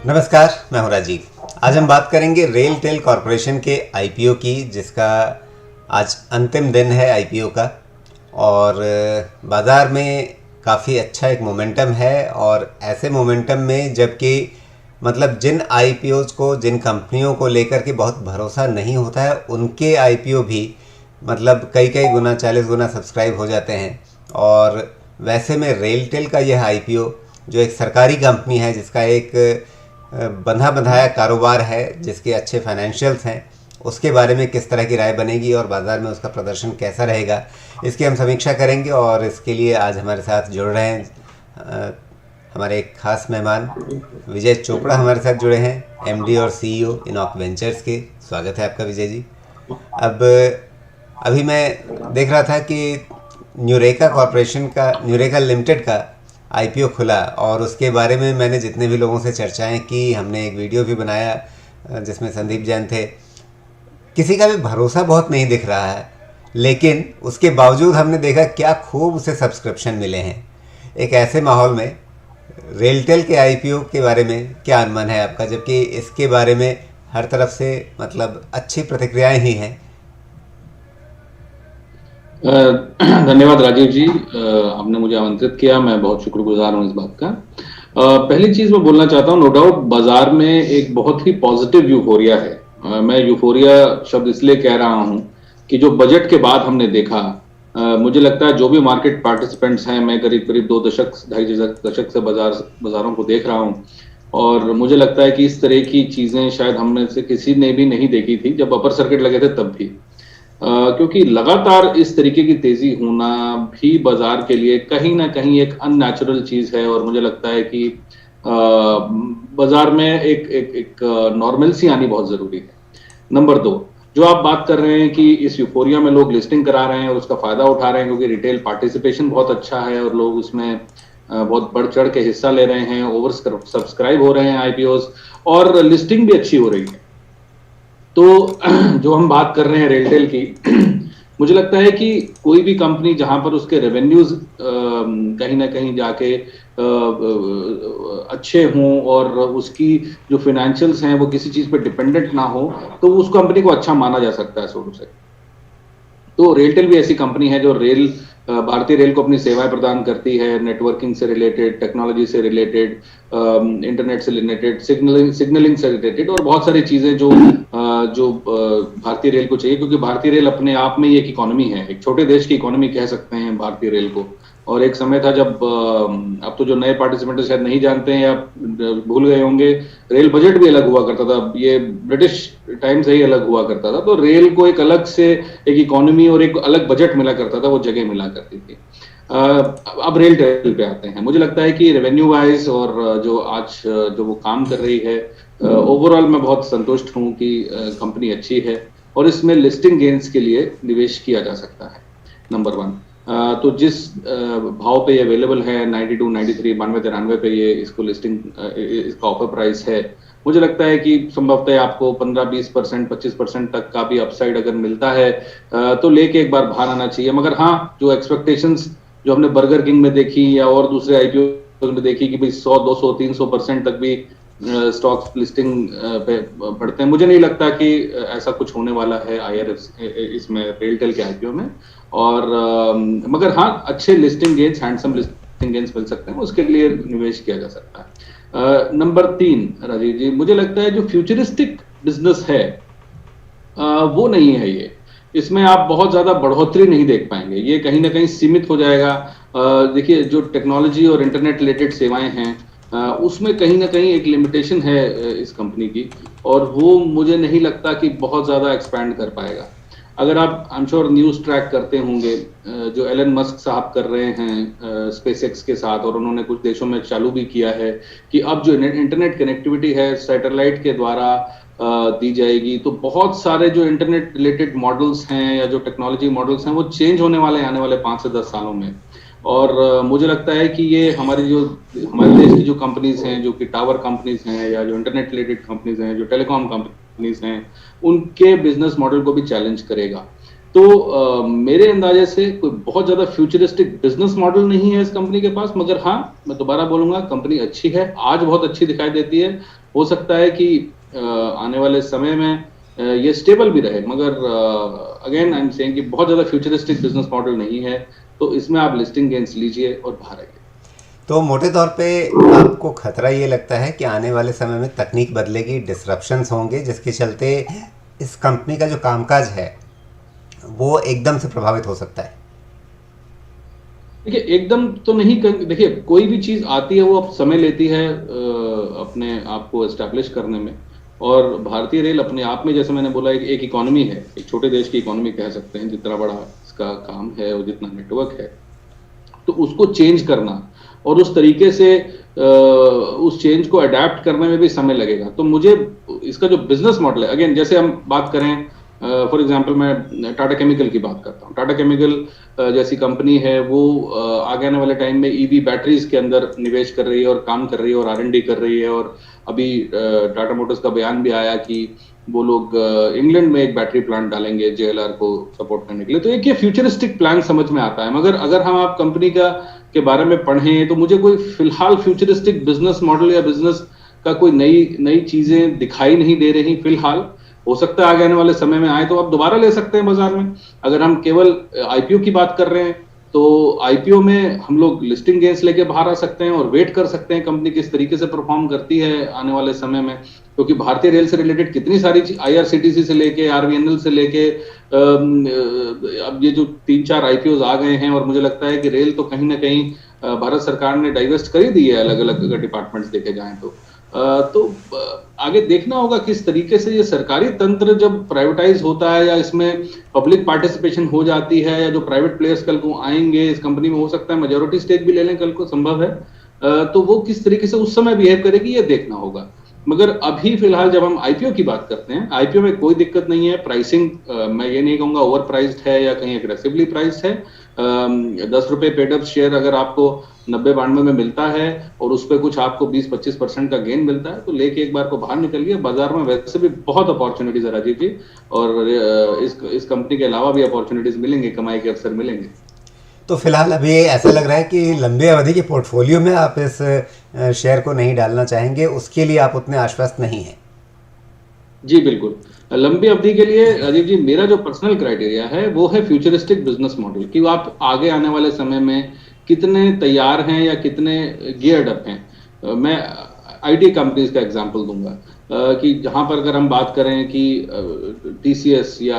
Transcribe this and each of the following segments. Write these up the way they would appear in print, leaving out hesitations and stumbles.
नमस्कार, मैं हूं राजीव। आज हम बात करेंगे रेलटेल कॉरपोरेशन के आईपीओ की, जिसका आज अंतिम दिन है आईपीओ का। और बाज़ार में काफ़ी अच्छा एक मोमेंटम है, और ऐसे मोमेंटम में जबकि मतलब जिन आईपीओज को, जिन कंपनियों को लेकर के बहुत भरोसा नहीं होता है, उनके आईपीओ भी मतलब कई कई गुना, 40 गुना सब्सक्राइब हो जाते हैं। और वैसे में रेलटेल का यह आईपीओ, जो एक सरकारी कंपनी है, जिसका एक बंधा बंधाया कारोबार है, जिसके अच्छे फाइनेंशियल्स हैं, उसके बारे में किस तरह की राय बनेगी और बाज़ार में उसका प्रदर्शन कैसा रहेगा, इसकी हम समीक्षा करेंगे। और इसके लिए आज हमारे साथ जुड़ रहे हैं हमारे एक खास मेहमान विजय चोपड़ा हमारे साथ जुड़े हैं, एमडी और सीईओ इनॉक वेंचर्स के। स्वागत है आपका विजय जी। अभी मैं देख रहा था कि न्यूरेका लिमिटेड का आईपीओ खुला, और उसके बारे में मैंने जितने भी लोगों से चर्चाएं की, हमने एक वीडियो भी बनाया जिसमें संदीप जैन थे। किसी का भी भरोसा बहुत नहीं दिख रहा है, लेकिन उसके बावजूद हमने देखा क्या खूब उसे सब्सक्रिप्शन मिले हैं। एक ऐसे माहौल में रेलटेल के आईपीओ के बारे में क्या अनुमान है आपका, जबकि इसके बारे में हर तरफ से मतलब अच्छी प्रतिक्रियाएं ही हैं। धन्यवाद राजीव जी, आपने मुझे आमंत्रित किया, मैं बहुत शुक्रगुजार हूं इस बात का। पहली चीज मैं बोलना चाहता हूं, नो डाउट बाजार में एक बहुत ही पॉजिटिव यूफोरिया है। मैं यूफोरिया शब्द इसलिए कह रहा हूं कि जो बजट के बाद हमने देखा, मुझे लगता है जो भी मार्केट पार्टिसिपेंट्स हैं, मैं करीब करीब 2 दशक से बाजारों को देख रहा हूं, और मुझे लगता है कि इस तरह की चीजें शायद हम में से किसी ने भी नहीं देखी थी जब अपर सर्किट लगे थे तब भी। क्योंकि लगातार इस तरीके की तेजी होना भी बाजार के लिए कहीं ना कहीं एक अननेचुरल चीज है, और मुझे लगता है कि बाजार में एक नॉर्मलसी आनी बहुत जरूरी है। नंबर 2, जो आप बात कर रहे हैं कि इस यूफोरिया में लोग लिस्टिंग करा रहे हैं और उसका फायदा उठा रहे हैं, क्योंकि रिटेल पार्टिसिपेशन बहुत अच्छा है और लोग उसमें बहुत बढ़ चढ़ के हिस्सा ले रहे हैं, ओवर सब्सक्राइब हो रहे हैं आईपीओस, और लिस्टिंग भी अच्छी हो रही है। तो जो हम बात कर रहे हैं रेलटेल की, मुझे लगता है कि कोई भी कंपनी जहां पर उसके रेवेन्यूज कहीं ना कहीं जाके अच्छे हों और उसकी जो फाइनेंशियल्स हैं वो किसी चीज पे डिपेंडेंट ना हो, तो उस कंपनी को अच्छा माना जा सकता है शुरू से। तो रेलटेल भी ऐसी कंपनी है जो भारतीय रेल को अपनी सेवाएं प्रदान करती है, नेटवर्किंग से रिलेटेड, टेक्नोलॉजी से रिलेटेड, इंटरनेट से रिलेटेड, सिग्नलिंग से रिलेटेड, और बहुत सारी चीजें जो भारतीय रेल को चाहिए, क्योंकि भारतीय रेल अपने आप में एक इकोनॉमी है, एक छोटे देश की इकोनॉमी कह सकते हैं भारतीय रेल को। और एक समय था जब, अब तो जो नए पार्टिसिपेंट शायद नहीं जानते हैं या भूल गए होंगे, रेल बजट भी अलग हुआ करता था, ये ब्रिटिश टाइम से ही अलग हुआ करता था। तो रेल को एक अलग से एक इकोनॉमी और एक अलग बजट मिला करता था, वो जगह मिला करती थी। अब रेलटेल पे आते हैं। मुझे लगता है कि रेवेन्यू वाइज और जो आज जो वो काम कर रही है, ओवरऑल मैं बहुत संतुष्ट हूं कि कंपनी अच्छी है और इसमें लिस्टिंग गेन्स के लिए निवेश किया जा सकता है। नंबर 1, तो जिस भाव पे ये अवेलेबल है 92, 93, 92, 93 पे ये इसको लिस्टिंग, इसका ऑफर प्राइस है, मुझे लगता है कि संभवतः आपको 15-20%, 25% तक का भी अपसाइड अगर मिलता है तो लेके एक बार बाहर आना चाहिए। मगर हाँ, जो एक्सपेक्टेशंस जो हमने बर्गर किंग में देखी या और दूसरे आईपीओ में देखी कि भाई 100, 200, 300% तक भी स्टॉक्स लिस्टिंग पे बढ़ते हैं, मुझे नहीं लगता कि ऐसा कुछ होने वाला है इसमें रेलटेल के आईपीओ में। और मगर हाँ, अच्छे listing gains, handsome listing gains मिल सकते हैं, उसके लिए निवेश किया जा सकता है। नंबर 3 राजीव जी, मुझे लगता है जो फ्यूचरिस्टिक बिजनेस है वो नहीं है ये। इसमें आप बहुत ज्यादा बढ़ोतरी नहीं देख पाएंगे, ये कहीं ना कहीं सीमित हो जाएगा। देखिए, जो टेक्नोलॉजी और इंटरनेट रिलेटेड सेवाएं हैं उसमें कहीं ना कहीं एक लिमिटेशन है इस कंपनी की, और वो मुझे नहीं लगता कि बहुत ज्यादा एक्सपैंड कर पाएगा। अगर आप, I am sure, news track करते होंगे, जो एलन मस्क साहब कर रहे हैं स्पेसएक्स के साथ, और उन्होंने कुछ देशों में चालू भी किया है कि अब जो इंटरनेट कनेक्टिविटी है सैटेलाइट के द्वारा दी जाएगी, तो बहुत सारे जो इंटरनेट रिलेटेड मॉडल्स हैं या जो टेक्नोलॉजी मॉडल्स हैं वो चेंज होने वाले आने वाले 5 से 10 सालों में। और मुझे लगता है कि ये हमारे देश की जो कंपनीज हैं, जो कि टावर कंपनीज हैं या जो इंटरनेट रिलेटेड कंपनीज हैं, जो टेलीकॉम कंपनीज हैं, उनके बिजनेस मॉडल को भी चैलेंज करेगा। तो मेरे अंदाजे से कोई बहुत ज्यादा फ्यूचरिस्टिक बिजनेस मॉडल नहीं है इस कंपनी के पास, मगर हाँ, मैं दोबारा बोलूंगा, कंपनी अच्छी है, आज बहुत अच्छी दिखाई देती है। हो सकता है कि आने वाले समय में ये स्टेबल भी रहे, मगर अगेन आई एम सेइंग कि बहुत ज्यादा फ्यूचरिस्टिक बिजनेस मॉडल नहीं है। तो इसमें आप लिस्टिंग गेन्स लीजिए और बाहर आइए। तो मोटे तौर पे आपको खतरा ये लगता है कि आने वाले समय में तकनीक बदलेगी, डिसरप्शंस होंगे, जिसके चलते इस कंपनी का जो कामकाज है वो एकदम से प्रभावित हो सकता है? देखिए, एकदम तो नहीं देखिए, कोई भी चीज आती है वो अब समय लेती है अपने आप को एस्टैब्लिश करने में। और भारतीय रेल अपने आप में, जैसे मैंने बोला, एक इकोनॉमी है, एक छोटे देश की इकोनॉमी कह सकते हैं, जितना बड़ा इसका काम है और जितना नेटवर्क है, तो उसको चेंज करना और उस तरीके से उस चेंज को अडेप्ट करने में भी समय लगेगा। तो मुझे इसका जो बिजनेस मॉडल है, अगेन जैसे हम बात करें, फॉर एग्जांपल मैं टाटा केमिकल की बात करता हूँ। टाटा केमिकल जैसी कंपनी है, वो आगे आने वाले टाइम में ईवी बैटरीज के अंदर निवेश कर रही है और काम कर रही है और R&D कर रही है। और अभी टाटा मोटर्स का बयान भी आया कि वो लोग इंग्लैंड में एक बैटरी प्लांट डालेंगे JLR को सपोर्ट करने के लिए। तो एक ये फ्यूचरिस्टिक प्लान समझ में आता है, मगर अगर हम आप कंपनी के बारे में पढ़ें तो मुझे कोई फिलहाल फ्यूचरिस्टिक बिजनेस मॉडल या बिजनेस का कोई नई चीजें दिखाई नहीं दे रही फिलहाल। हो सकता है आगे आने वाले समय में आए तो आप दोबारा ले सकते हैं बाजार में। अगर हम केवल IPO की बात कर रहे हैं तो IPO में हम लोग लिस्टिंग गेन्स लेके बाहर आ सकते हैं और वेट कर सकते हैं कंपनी किस तरीके से परफॉर्म करती है आने वाले समय में। क्योंकि भारतीय रेल से रिलेटेड कितनी सारी IRCTC से लेके RVNL से लेके अब ये जो 3-4 IPOs आ गए हैं, और मुझे लगता है कि रेल तो कहीं ना कहीं भारत सरकार ने डाइवेस्ट कर ही दी है अलग अलग अगर डिपार्टमेंट्स देखे जाएं तो आगे देखना होगा किस तरीके से ये सरकारी तंत्र जब प्राइवेटाइज होता है या इसमें पब्लिक पार्टिसिपेशन हो जाती है, या जो प्राइवेट प्लेयर्स कल को आएंगे इस कंपनी में, हो सकता है मेजॉरिटी स्टेक भी ले लें कल को, संभव है। तो वो किस तरीके से उस समय बिहेव करेगी ये देखना होगा। मगर अभी फिलहाल जब हम IPO की बात करते हैं, IPO में कोई दिक्कत नहीं है। प्राइसिंग मैं ये नहीं कहूंगा ओवर प्राइस्ड है या कहीं एग्रेसिवली प्राइस्ड है। 10 रुपए पेड अप शेयर अगर आपको 90-92 में मिलता है और उस पर कुछ आपको 20-25% का गेन मिलता है तो लेके एक बार को बाहर निकलिए। बाजार में वैसे भी बहुत अपॉर्चुनिटीज है राजीव जी, और इस कंपनी के अलावा भी अपॉर्चुनिटीज मिलेंगे, कमाई के अवसर मिलेंगे। तो फिलहाल अभी ऐसा लग रहा है कि लंबे अवधि के पोर्टफोलियो में आप इस शेयर को नहीं डालना चाहेंगे, उसके लिए आप उतने आश्वस्त नहीं हैं? जी बिल्कुल, लंबी अवधि के लिए राजीव जी मेरा जो पर्सनल क्राइटेरिया है वो है फ्यूचरिस्टिक बिजनेस मॉडल, कि आप आगे आने वाले समय में कितने तैयार हैं या कितने गियर्ड अप हैं। मैं IT कंपनीज का एग्जांपल दूंगा कि जहां पर अगर हम बात करें कि TCS या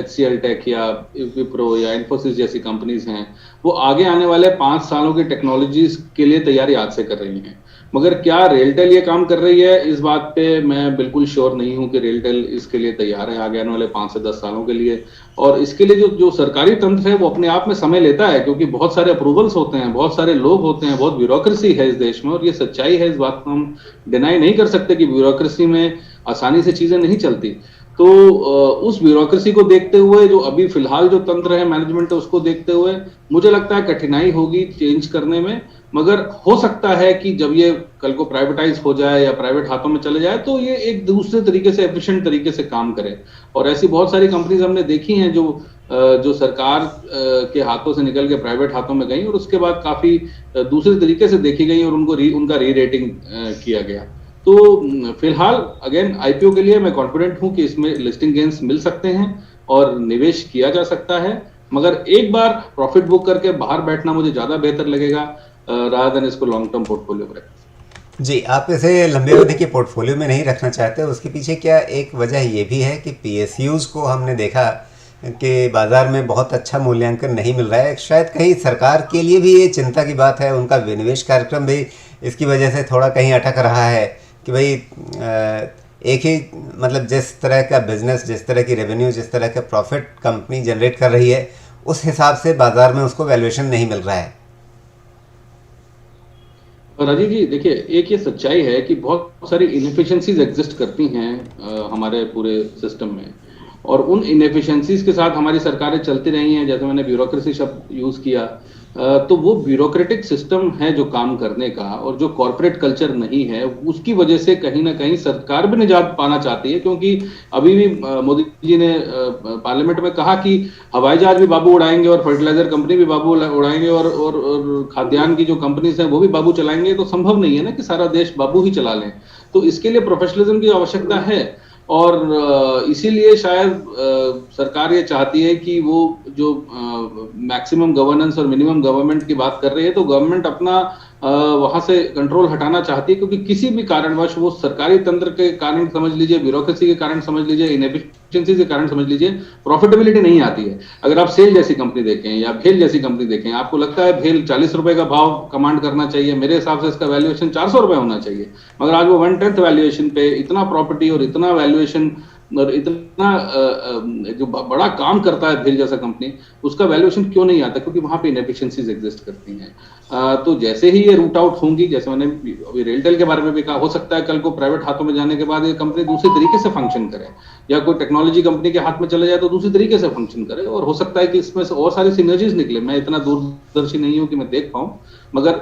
HCL टेक या विप्रो या इन्फोसिस जैसी कंपनीज हैं, वो आगे आने वाले 5 सालों की टेक्नोलॉजीज के लिए तैयारी आज से कर रही हैं। मगर क्या रेलटेल ये काम कर रही है, इस बात पे मैं बिल्कुल श्योर नहीं हूं कि रेलटेल इसके लिए तैयार है आगे आने वाले 5 से 10 सालों के लिए। और इसके लिए जो सरकारी तंत्र है वो अपने आप में समय लेता है, क्योंकि बहुत सारे अप्रूवल्स होते हैं, बहुत सारे लोग होते हैं, बहुत ब्यूरोक्रेसी है इस देश में, और ये सच्चाई है, इस बात को हम डिनाई नहीं कर सकते कि ब्यूरोक्रेसी में आसानी से चीजें नहीं चलती। तो उस ब्यूरोक्रेसी को देखते हुए, जो अभी फिलहाल जो तंत्र है, मैनेजमेंट है, उसको देखते हुए मुझे लगता है कठिनाई होगी चेंज करने में। मगर हो सकता है कि जब ये कल को प्राइवेटाइज हो जाए या प्राइवेट हाथों में चले जाए तो ये एक दूसरे तरीके से, एफिशिएंट तरीके से काम करे। और ऐसी बहुत सारी कंपनीज हमने देखी हैं जो सरकार के हाथों से निकल के प्राइवेट हाथों में गई और उसके बाद काफी दूसरे तरीके से देखी गई और उनका री रेटिंग किया गया। तो फिलहाल अगेन IPO के लिए मैं कॉन्फिडेंट हूं कि इसमें लिस्टिंग गेन्स मिल सकते हैं और निवेश किया जा सकता है, मगर एक बार प्रॉफिट बुक करके बाहर बैठना मुझे ज्यादा बेहतर लगेगा रादर देन इसको लॉन्ग टर्म पोर्टफोलियो में रखना। जी, आप इसे लंबे अवधि के पोर्टफोलियो में नहीं रखना चाहते, उसके पीछे क्या एक वजह ये भी है कि PSUs को हमने देखा कि बाज़ार में बहुत अच्छा मूल्यांकन नहीं मिल रहा है। शायद कहीं सरकार के लिए भी ये चिंता की बात है, उनका विनिवेश कार्यक्रम भी इसकी वजह से थोड़ा कहीं अटक रहा है कि भाई एक ही, मतलब जिस तरह का बिजनेस, जिस तरह की रेवेन्यू, जिस तरह का प्रॉफिट कंपनी जनरेट कर रही है, उस हिसाब से बाज़ार में उसको वैल्यूएशन नहीं मिल रहा है। राजीव जी देखिए, एक ये सच्चाई है कि बहुत सारी इनएफिशिएंसीज एग्जिस्ट करती हैं हमारे पूरे सिस्टम में, और उन इनएफिशिएंसीज के साथ हमारी सरकारें चलती रही हैं। जैसे मैंने ब्यूरोक्रेसी शब्द यूज किया, तो वो ब्यूरोक्रेटिक सिस्टम है जो काम करने का, और जो कॉर्पोरेट कल्चर नहीं है, उसकी वजह से कहीं ना कहीं सरकार भी निजात पाना चाहती है। क्योंकि अभी भी मोदी जी ने पार्लियामेंट में कहा कि हवाई जहाज भी बाबू उड़ाएंगे और फर्टिलाइजर कंपनी भी बाबू उड़ाएंगे और खाद्यान्न की जो कंपनीज हैं वो भी बाबू चलाएंगे। तो संभव नहीं है ना कि सारा देश बाबू ही चला लें। तो इसके लिए प्रोफेशनलिज्म की आवश्यकता है, और इसीलिए शायद सरकार ये चाहती है कि वो जो मैक्सिमम गवर्नेंस और मिनिमम गवर्नमेंट की बात कर रही है, तो गवर्नमेंट अपना वहां से कंट्रोल हटाना चाहती है। क्योंकि किसी भी कारणवश, वो सरकारी तंत्र के कारण समझ लीजिए, ब्यूरोक्रेसी के कारण समझ लीजिए, इनएफिशिएंसी के कारण समझ लीजिए, प्रॉफिटेबिलिटी नहीं आती है। अगर आप सेल जैसी कंपनी देखें या भेल जैसी कंपनी देखें, आपको लगता है भेल 40 रुपए का भाव कमांड करना चाहिए, मेरे हिसाब से इसका वैल्यूएशन 400 रुपए होना चाहिए, मगर आज वो 1/10 वैल्यूएशन पे इतना प्रॉपर्टी और इतना वैल्यूएशन और इतना जो बड़ा काम करता है भेल जैसा कंपनी, उसका वैल्यूएशन क्यों नहीं आता? क्योंकि वहां पे इनएफिशिएंसीज एग्जिस्ट करती हैं। तो जैसे ही ये रूट आउट होंगी, जैसे मैंने अभी रेलटेल के बारे में भी कहा, हो सकता है कल को प्राइवेट हाथों में जाने के बाद ये कंपनी दूसरे तरीके से फंक्शन करे, या कोई टेक्नोलॉजी कंपनी के हाथ में चले जाए तो दूसरी तरीके से फंक्शन करे, और हो सकता है कि इसमें से और सारी सिनर्जीज निकले। मैं इतना दूरदर्शी नहीं हूं कि मैं देख पाऊं, मगर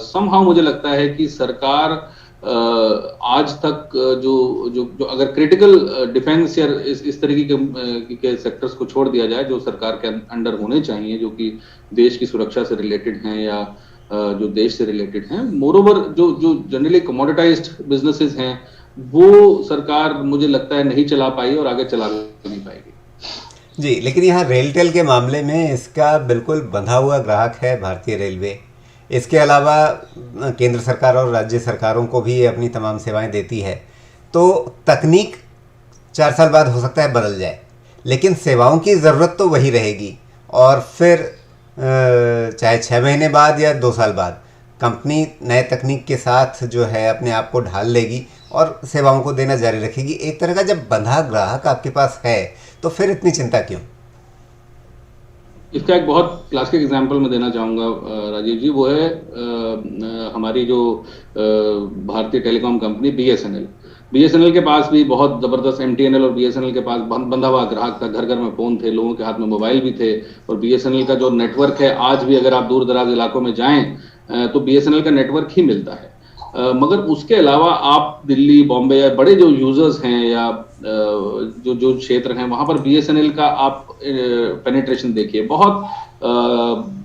समहाउ मुझे लगता है कि सरकार आज तक जो अगर क्रिटिकल डिफेंस या इस तरीके के सेक्टर्स को छोड़ दिया जाए जो सरकार के अंडर होने चाहिए, जो कि देश की सुरक्षा से रिलेटेड हैं या जो देश से रिलेटेड हैं, मोरोवर जो जनरली कमोडिटाइज्ड बिजनेसेस हैं, वो सरकार मुझे लगता है नहीं चला पाई और आगे चला भी नहीं पाएगी। जी, लेकिन यहाँ रेलटेल के मामले में इसका बिल्कुल बंधा हुआ ग्राहक है भारतीय रेलवे। इसके अलावा केंद्र सरकार और राज्य सरकारों को भी ये अपनी तमाम सेवाएं देती है। तो तकनीक 4 साल बाद हो सकता है बदल जाए, लेकिन सेवाओं की ज़रूरत तो वही रहेगी। और फिर चाहे 6 महीने बाद या 2 साल बाद कंपनी नए तकनीक के साथ जो है अपने आप को ढाल लेगी और सेवाओं को देना जारी रखेगी। एक तरह का जब बंधा ग्राहक आपके पास है तो फिर इतनी चिंता क्यों? इसका एक बहुत क्लासिक एग्जांपल मैं देना चाहूँगा राजीव जी, वो है हमारी जो भारतीय टेलीकॉम कंपनी बीएसएनएल के पास भी बहुत ज़बरदस्त, एमटीएनएल और बीएसएनएल के पास बंधा हुआ ग्राहक था। घर घर में फ़ोन थे, लोगों के हाथ में मोबाइल भी थे, और बीएसएनएल का जो नेटवर्क है आज भी अगर आप दूर दराज इलाकों में जाएं तो बीएसएनएल का नेटवर्क ही मिलता है। मगर उसके अलावा आप दिल्ली, बॉम्बे या बड़े जो यूजर्स हैं या जो क्षेत्र हैं, वहां पर बीएसएनएल का आप पेनिट्रेशन देखिए,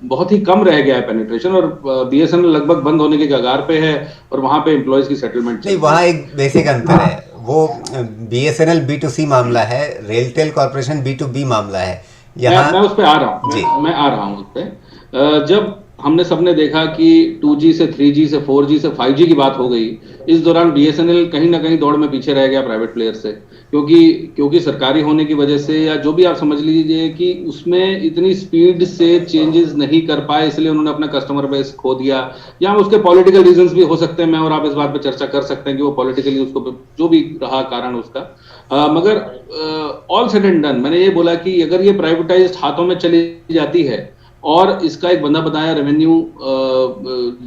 बहुत ही कम रह गया है पेनिट्रेशन, और बीएसएनएल लगभग बंद होने के कगार पे है, और वहां पे एम्प्लॉयज की सेटलमेंट नहीं, वहाँ एक बेसिक अंतर है। वो बीएसएनएल B2C मामला है, रेलटेल कॉर्पोरेशन B2B मामला है। मैं उस पर आ रहा हूँ, मैं आ रहा हूँ उस पर। जब हमने सबने देखा कि 2G से 3G से 4G से 5G की बात हो गई, इस दौरान बीएसएनएल कहीं ना कहीं दौड़ में पीछे रह गया प्राइवेट प्लेयर से, क्योंकि सरकारी होने की वजह से, या जो भी आप समझ लीजिए कि उसमें इतनी स्पीड से चेंजेस नहीं कर पाए, इसलिए उन्होंने अपना कस्टमर बेस खो दिया, या उसके पॉलिटिकल रीजंस भी हो सकते हैं। मैं और आप इस बात पर चर्चा कर सकते हैं कि वो पॉलिटिकली उसको जो भी रहा कारण उसका, मगर ऑल सेड एंड डन, मैंने ये बोला कि अगर ये प्राइवेटाइज्ड हाथों में चली जाती है और इसका एक बंदा बताया रेवेन्यू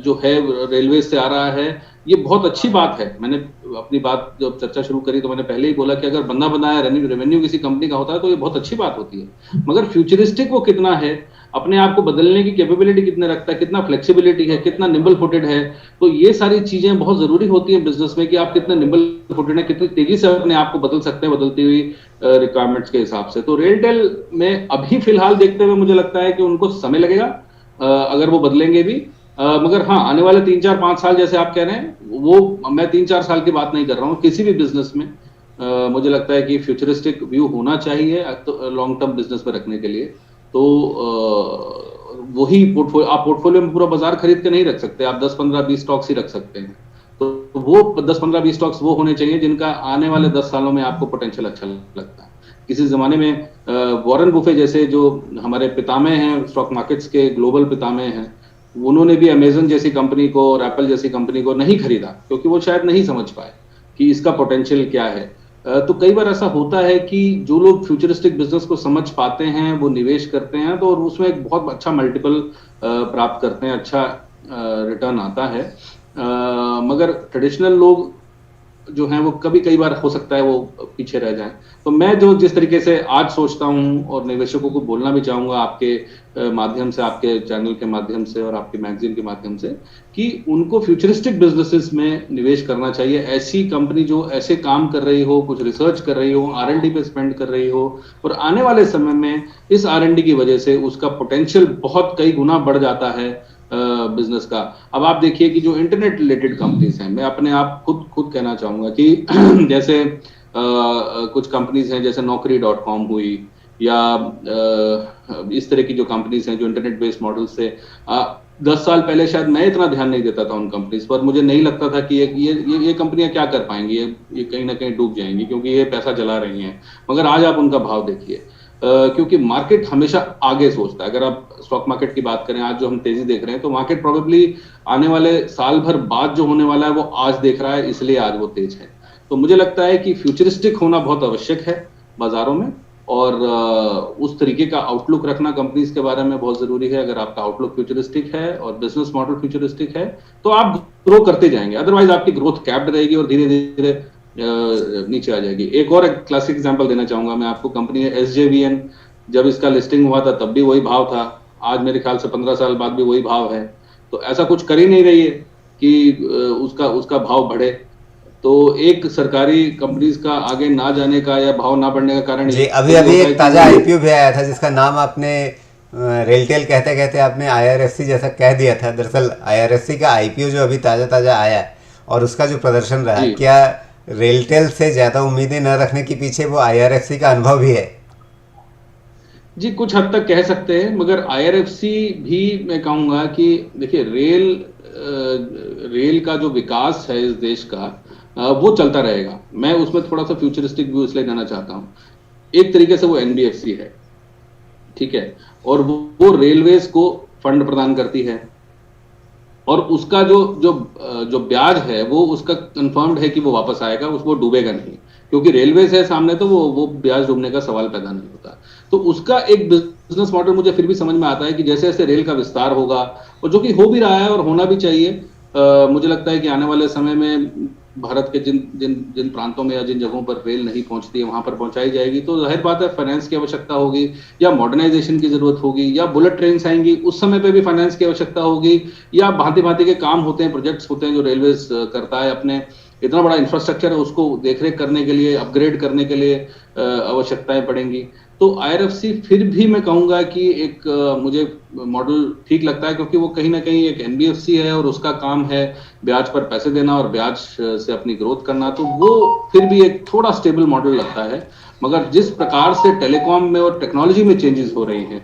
जो है रेलवे से आ रहा है, ये बहुत अच्छी बात है। मैंने अपनी बात जब चर्चा शुरू करी तो मैंने पहले ही बोला कि अगर बंदा बनाया रेवेन्यू किसी कंपनी का होता है तो ये बहुत अच्छी बात होती है, मगर फ्यूचरिस्टिक वो कितना है, अपने आप को बदलने की कैपेबिलिटी कितने रखता है, कितना फ्लेक्सिबिलिटी है, कितना निम्बल फुटेड है, तो ये सारी चीजें बहुत जरूरी होती है बिजनेस में, कि आप कितने निम्बल फुटेड है, कितनी तेजी से अपने आप को बदल सकते हैं बदलती हुई रिक्वायरमेंट्स के हिसाब से। तो रेलटेल में अभी फिलहाल देखते हुए मुझे लगता है कि उनको समय लगेगा अगर वो बदलेंगे भी, मगर हाँ, आने वाले 3-4-5 साल जैसे आप कह रहे हैं, वो मैं 3-4 साल की बात नहीं कर रहा हूँ, किसी भी बिजनेस में मुझे लगता है कि फ्यूचरिस्टिक व्यू होना चाहिए लॉन्ग टर्म बिजनेस में रखने के लिए। तो वही आप पोर्टफोलियो में पूरा बाजार खरीद के नहीं रख सकते, आप 10-15-20 स्टॉक्स ही रख सकते हैं। तो वो 10-15-20 स्टॉक्स वो होने चाहिए जिनका आने वाले 10 सालों में आपको पोटेंशियल अच्छा लगता है। किसी जमाने में वॉरेन बुफे जैसे जो हमारे पितामह हैं स्टॉक मार्केट्स के, ग्लोबल पितामह हैं, उन्होंने भी अमेजन जैसी कंपनी को और एप्पल जैसी कंपनी को नहीं खरीदा, क्योंकि वो शायद नहीं समझ पाए कि इसका पोटेंशियल क्या है। तो कई बार ऐसा होता है कि जो लोग फ्यूचरिस्टिक बिजनेस को समझ पाते हैं वो निवेश करते हैं, तो उसमें एक बहुत अच्छा मल्टीपल प्राप्त करते हैं, अच्छा रिटर्न आता है। मगर ट्रेडिशनल लोग जो हैं वो कभी कई बार हो सकता है वो पीछे रह जाएं। तो मैं जो जिस तरीके से आज सोचता हूं और निवेशकों को बोलना भी चाहूंगा आपके माध्यम से, आपके चैनल के माध्यम से और आपके मैगजीन के माध्यम से, कि उनको फ्यूचरिस्टिक बिजनेसेस में निवेश करना चाहिए। ऐसी कंपनी जो ऐसे काम कर रही हो, कुछ रिसर्च कर रही हो, R&D पे स्पेंड कर रही हो, और आने वाले समय में इस R&D की वजह से उसका पोटेंशियल बहुत कई गुना बढ़ जाता है बिजनेस का। अब आप देखिए कि जो इंटरनेट रिलेटेड कंपनीज हैं, मैं अपने आप खुद कहना चाहूंगा कि जैसे कुछ कंपनीज हैं जैसे Naukri.com हुई, या इस तरह की जो कंपनीज हैं जो इंटरनेट बेस्ड मॉडल से 10 साल पहले शायद मैं इतना ध्यान नहीं देता था उन कंपनीज पर। मुझे नहीं लगता था कि ये कंपनियां क्या कर पाएंगी, ये कहीं ना कहीं डूब जाएंगी क्योंकि ये पैसा जला रही हैं। मगर आज आप उनका भाव देखिए, क्योंकि मार्केट हमेशा आगे सोचता है। अगर आप स्टॉक मार्केट की बात करें, आज जो हम तेजी देख रहे हैं, तो मार्केट प्रोबेबली आने वाले साल भर बाद जो होने वाला है वो आज देख रहा है, इसलिए आज वो तेज है। तो मुझे लगता है कि फ्यूचरिस्टिक होना बहुत आवश्यक है बाजारों में, और उस तरीके का आउटलुक रखना कंपनीज के बारे में बहुत जरूरी है। अगर आपका आउटलुक फ्यूचरिस्टिक है और बिजनेस मॉडल फ्यूचरिस्टिक है तो आप ग्रो करते जाएंगे, अदरवाइज आपकी ग्रोथ कैप्ड रहेगी और धीरे धीरे नीचे आ जाएगी। एक और क्लासिक एग्जांपल देना चाहूंगा मैं आपको, कंपनी है SJVN। जब इसका लिस्टिंग हुआ था तब भी वही भाव था, आज मेरे ख्याल से 15 साल बाद भी वही भाव है। तो ऐसा कुछ कर ही नहीं रही है कि उसका भाव बढ़े। तो एक सरकारी कंपनीज का आगे ना जाने का या भाव ना बढ़ने का कारण जी, अभी एक ताजा IPO भी आया था जिसका नाम आपने रेलटेल कहते कहते आपने IRFC जैसा कह दिया था। दरअसल IRFC का IPO जो अभी ताजा ताजा आया और उसका जो प्रदर्शन रहा, क्या रेलटेल से ज्यादा उम्मीदें न रखने के पीछे वो IRFC का अनुभव भी है? जी, कुछ हद तक कह सकते हैं, मगर IRFC भी मैं कहूंगा कि देखिए रेल का जो विकास है इस देश का, वो चलता रहेगा। मैं उसमें थोड़ा सा फ्यूचरिस्टिक व्यू इसलिए देना चाहता हूं। एक तरीके से वो NBFC है, ठीक है, और वो रेलवेज को फंड प्रदान करती है, और उसका जो ब्याज है वो उसका कंफर्म्ड है कि वो वापस आएगा, उसको डूबेगा नहीं, क्योंकि रेलवे से सामने तो वो ब्याज डूबने का सवाल पैदा नहीं होता। तो उसका एक बिजनेस मॉडल मुझे फिर भी समझ में आता है कि जैसे जैसे रेल का विस्तार होगा, और जो कि हो भी रहा है और होना भी चाहिए, मुझे लगता है कि आने वाले समय में भारत के जिन प्रांतों में या जिन जगहों पर रेल नहीं पहुंचती है वहां पर पहुंचाई जाएगी। तो जाहिर बात है फाइनेंस की आवश्यकता होगी, या मॉडर्नाइजेशन की जरूरत होगी, या बुलेट ट्रेन आएंगी, उस समय पे भी फाइनेंस की आवश्यकता होगी, या भांति भांति के काम होते हैं, प्रोजेक्ट्स होते हैं जो रेलवेज करता है। अपने इतना बड़ा इंफ्रास्ट्रक्चर है, उसको देखरेख करने के लिए, अपग्रेड करने के लिए आवश्यकताएं पड़ेंगी। तो IRFC फिर भी मैं कहूंगा कि एक मुझे मॉडल ठीक लगता है, क्योंकि वो कहीं ना कहीं एक NBFC है और उसका काम है ब्याज पर पैसे देना और ब्याज से अपनी ग्रोथ करना। तो वो फिर भी एक थोड़ा स्टेबल मॉडल लगता है। मगर जिस प्रकार से टेलीकॉम में और टेक्नोलॉजी में चेंजेस हो रही हैं,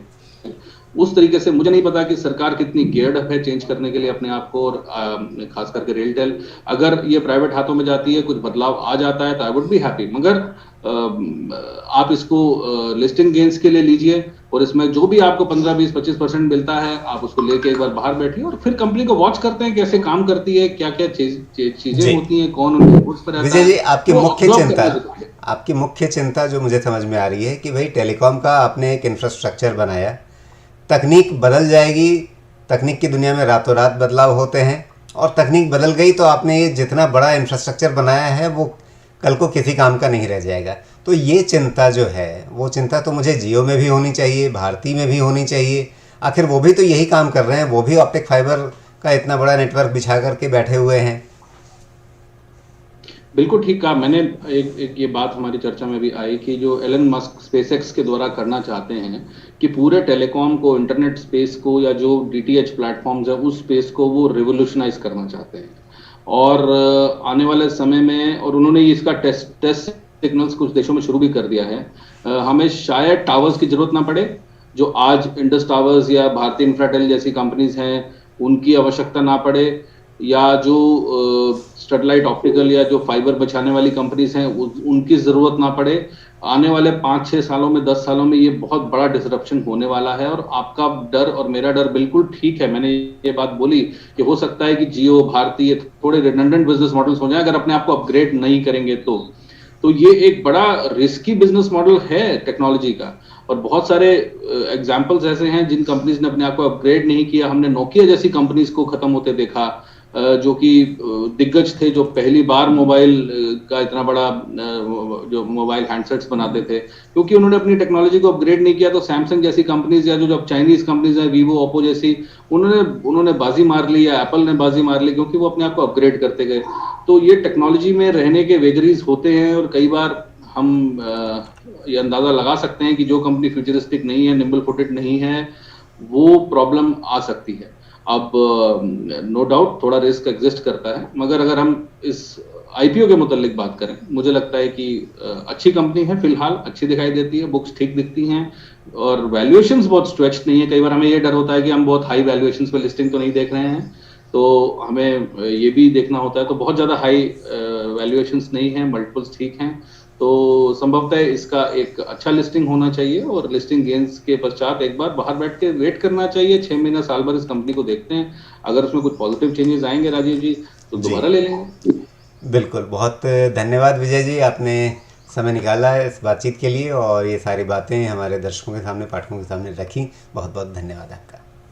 उस तरीके से मुझे नहीं पता कि सरकार कितनी गियर्ड अप है चेंज करने के लिए अपने आप को, और खास करके रेलटेल। अगर ये प्राइवेट हाथों में जाती है, कुछ बदलाव आ जाता है, तो आई वुड बी हैप्पी। मगर आप इसको लिस्टिंग गेन्स के लिए लीजिए, और इसमें जो भी आपको 15, 20, 25% मिलता है, आप उसको लेके एक बार बाहर बैठिए और फिर कंपनी को वॉच करते हैं कैसे काम करती है, क्या क्या चीजें होती हैं, कौन उनके बोर्ड पर रहता है। विजय जी, आपकी मुख्य चिंता जो मुझे समझ में आ रही है कि भाई टेलीकॉम का आपने एक इंफ्रास्ट्रक्चर बनाया, तकनीक बदल जाएगी, तकनीक की दुनिया में रातों रात बदलाव होते हैं, और तकनीक बदल गई तो आपने ये जितना बड़ा इंफ्रास्ट्रक्चर बनाया है वो कल को किसी काम का नहीं रह जाएगा। तो ये चिंता जो है, वो चिंता तो मुझे जियो में भी होनी चाहिए, भारती में भी होनी चाहिए। आखिर वो भी तो यही काम कर रहे हैं, वो भी ऑप्टिक फाइबर का इतना बड़ा नेटवर्क बिछा करके बैठे हुए हैं। बिल्कुल ठीक कहा। मैंने एक ये बात हमारी चर्चा में भी आई कि जो एलन मस्क स्पेसएक्स के द्वारा करना चाहते हैं कि पूरे टेलीकॉम को, इंटरनेट स्पेस को, या जो DTH प्लेटफॉर्म्स है उस स्पेस को वो रिवोल्यूशनाइज करना चाहते हैं। और आने वाले समय में, और उन्होंने इसका टेस्ट सिग्नल्स कुछ देशों में शुरू भी कर दिया है, हमें शायद टावर्स की जरूरत ना पड़े, जो आज इंडस टावर्स या भारती इंफ्राटेल जैसी कंपनीज हैं उनकी आवश्यकता ना पड़े, या जो सैटेलाइट ऑप्टिकल या जो फाइबर बचाने वाली कंपनीज हैं उनकी जरूरत ना पड़े। आने वाले 5-6 सालों में, 10 सालों में ये बहुत बड़ा डिसरप्शन होने वाला है। और आपका डर और मेरा डर बिल्कुल ठीक है। मैंने ये बात बोली कि हो सकता है कि जियो, भारती ये थोड़े रिडंडेंट बिजनेस मॉडल्स हो जाए अगर अपने आप को अपग्रेड नहीं करेंगे तो ये एक बड़ा रिस्की बिजनेस मॉडल है टेक्नोलॉजी का। और बहुत सारे एग्जांपल्स ऐसे हैं जिन कंपनीज ने अपने आप को अपग्रेड नहीं किया। हमने नोकिया जैसी कंपनीज को खत्म होते देखा, जो कि दिग्गज थे, जो पहली बार मोबाइल का इतना बड़ा जो मोबाइल हैंडसेट्स बनाते थे, क्योंकि उन्होंने अपनी टेक्नोलॉजी को अपग्रेड नहीं किया, तो सैमसंग जैसी कंपनीज या जो चाइनीज कंपनीज है, वीवो, ओप्पो जैसी, उन्होंने बाजी मार ली, या एप्पल ने बाजी मार ली, क्योंकि वो अपने आप को अपग्रेड करते गए। तो ये टेक्नोलॉजी में रहने के वेगरीज होते हैं, और कई बार हम ये अंदाजा लगा सकते हैं कि जो कंपनी फ्यूचरिस्टिक नहीं है, निम्बल फुटेड नहीं है, वो प्रॉब्लम आ सकती है। अब नो डाउट थोड़ा रिस्क एग्जिस्ट करता है, मगर अगर हम इस आईपीओ के मुतालिक बात करें, मुझे लगता है कि अच्छी कंपनी है, फिलहाल अच्छी दिखाई देती है, बुक्स ठीक दिखती हैं, और वैल्यूएशंस बहुत स्ट्रेच्ड नहीं है। कई बार हमें ये डर होता है कि हम बहुत हाई वैल्यूएशंस पे लिस्टिंग तो नहीं देख रहे हैं, तो हमें ये भी देखना होता है। तो बहुत ज़्यादा हाई वैल्यूएशंस नहीं है, मल्टीपल्स ठीक हैं, तो संभवतः इसका एक अच्छा लिस्टिंग होना चाहिए, और लिस्टिंग गेन्स के पश्चात एक बार बाहर बैठ के वेट करना चाहिए, 6 महीना साल भर इस कंपनी को देखते हैं, अगर उसमें कुछ पॉजिटिव चेंजेस आएंगे राजीव जी, तो जी दोबारा ले लेंगे। बिल्कुल, बहुत धन्यवाद विजय जी, आपने समय निकाला है इस बातचीत के लिए और ये सारी बातें हमारे दर्शकों के सामने, पाठकों के सामने रखी। बहुत बहुत धन्यवाद आपका।